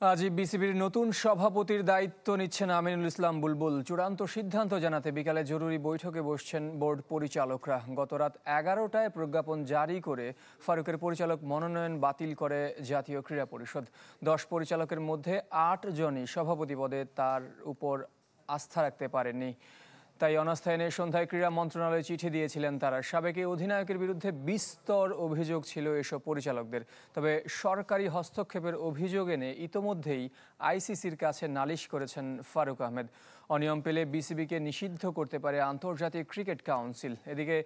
আজই বিসিবির নতুন সভাপতির দায়িত্ব নিচ্ছেন আমিনুল ইসলাম বুলবুল। চূড়ান্ত সিদ্ধান্ত জানাতে বিকালে জরুরি বৈঠকে বসছেন বোর্ড পরিচালকরা। গত রাত 11টায় প্রজ্ঞাপন জারি করে ফারুকের পরিচালক মনোনয়ন বাতিল করে জাতীয় ক্রীড়া পরিষদ। 10 পরিচালকের মধ্যে 8 জনই সভাপতি পদে তার উপর আস্থা রাখতে পারেননি। তাই অনাস্থা এনে সন্ধ্যায় ক্রীড়া মন্ত্রণালয়ে চিঠি দিয়েছিলেন তারা। সাবেক এই অধিনায়কের বিরুদ্ধে বিস্তর অভিযোগ ছিল এসব পরিচালকদের। তবে সরকারি হস্তক্ষেপের অভিযোগ এনে ইতোমধ্যেই আইসিসির কাছে নালিশ করেছেন ফারুক আহমেদ। অনিয়ম পেলে বিসিবিকে নিষিদ্ধ করতে পারে আন্তর্জাতিক ক্রিকেট কাউন্সিল। এদিকে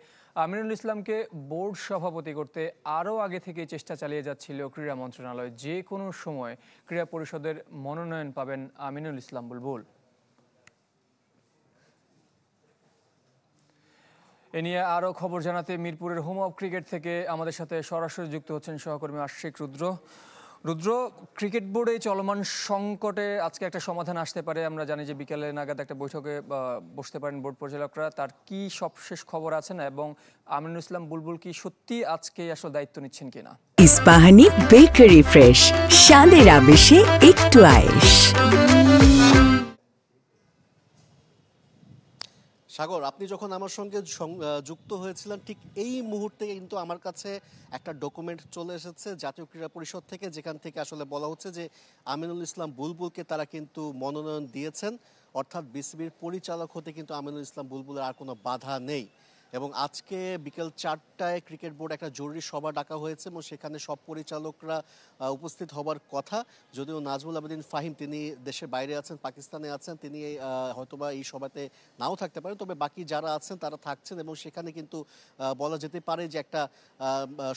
আমিনুল ইসলামকে বোর্ড সভাপতি করতে আরও আগে থেকেই চেষ্টা চালিয়ে যাচ্ছিল ক্রীড়া মন্ত্রণালয়। যে কোনো সময় ক্রীড়া পরিষদের মনোনয়ন পাবেন আমিনুল ইসলাম বুলবুল। এ নিয়ে আরও খবর জানাতে মিরপুরের হোম অব ক্রিকেট থেকে আমাদের সাথে সরাসরি যুক্ত হচ্ছেন সহকর্মী আশিক রুদ্র। ক্রিকেট বোর্ডে চলমান সংকটে আজকে একটা সমাধান আসতে পারে। আমরা জানি যে বিকেলে নাগাদ একটা বৈঠকে বসতে পারেন বোর্ড পরিচালকরা। তার কি সবশেষ খবর আছেন এবং আমিনুল ইসলাম বুলবুল কি সত্যি আজকে আসলে দায়িত্ব নিচ্ছেন কিনা? ইস্পাহানি বেকারি ফ্রেশ, স্বাদের আবেশে একটু আয়েশ। সাগর, আপনি যখন আমার সঙ্গে যুক্ত হয়েছিলেন ঠিক এই মুহূর্তে কিন্তু আমার কাছে একটা ডকুমেন্ট চলে এসেছে জাতীয় ক্রীড়া পরিষদ থেকে, যেখান থেকে আসলে বলা হচ্ছে যে আমিনুল ইসলাম বুলবুলকে তারা কিন্তু মনোনয়ন দিয়েছেন। অর্থাৎ বিসিবির পরিচালক হতে কিন্তু আমিনুল ইসলাম বুলবুলের আর কোনো বাধা নেই। এবং আজকে বিকেল 4টায় ক্রিকেট বোর্ড একটা জরুরি সভা ডাকা হয়েছে এবং সেখানে সব পরিচালকরা উপস্থিত হবার কথা। যদিও নাজমুল আবেদিন ফাহিম তিনি দেশের বাইরে আছেন, পাকিস্তানে আছেন, তিনি হয়তোবা এই সভাতে নাও থাকতে পারেন, তবে বাকি যারা আছেন তারা থাকছেন। এবং সেখানে কিন্তু বলা যেতে পারে যে একটা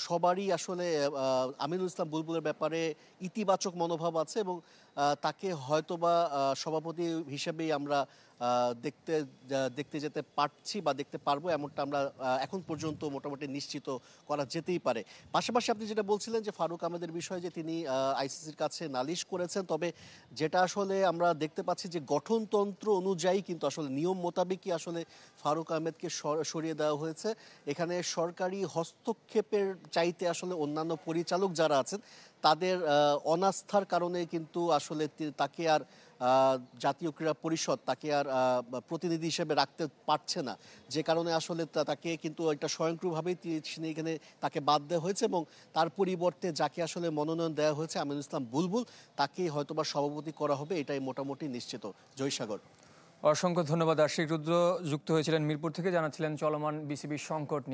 সবারই আসলে আমিনুল ইসলাম বুলবুলের ব্যাপারে ইতিবাচক মনোভাব আছে এবং তাকে হয়তোবা সভাপতি হিসেবেই আমরা দেখতে যেতে পারছি বা দেখতে পারবো, এমনটা আমরা এখন পর্যন্ত মোটামুটি নিশ্চিত করা যেতেই পারে। পাশাপাশি আপনি যেটা বলছিলেন যে ফারুক আহমেদের বিষয়ে যে তিনি আইসিসির কাছে নালিশ করেছেন, তবে যেটা আসলে আমরা দেখতে পাচ্ছি যে গঠনতন্ত্র অনুযায়ী কিন্তু আসলে নিয়ম মোতাবেকই আসলে ফারুক আহমেদকে সরিয়ে দেওয়া হয়েছে। এখানে সরকারি হস্তক্ষেপের চাইতে আসলে অন্যান্য পরিচালক যারা আছেন তাদের অনাস্থার কারণে কিন্তু আসলে তাকে আর জাতীয় ক্রীড়া পরিষদ তাকে আর প্রতিনিধি হিসেবে রাখতে পারছে না, যে কারণে আসলে তাকে কিন্তু একটা স্বয়ংক্রিয়ভাবেই এখানে তাকে বাদ দেওয়া হয়েছে এবং তার পরিবর্তে যাকে আসলে মনোনয়ন দেওয়া হয়েছে আমিনুল ইসলাম বুলবুল, তাকেই হয়তোবা সভাপতি করা হবে, এটাই মোটামুটি নিশ্চিত। জয়সাগর। অসংখ্য ধন্যবাদ আশিক রুদ্র। যুক্ত হয়েছিলেন মিরপুর থেকে, জানাচ্ছিলেন চলমান বিসিবির সংকট নিয়ে।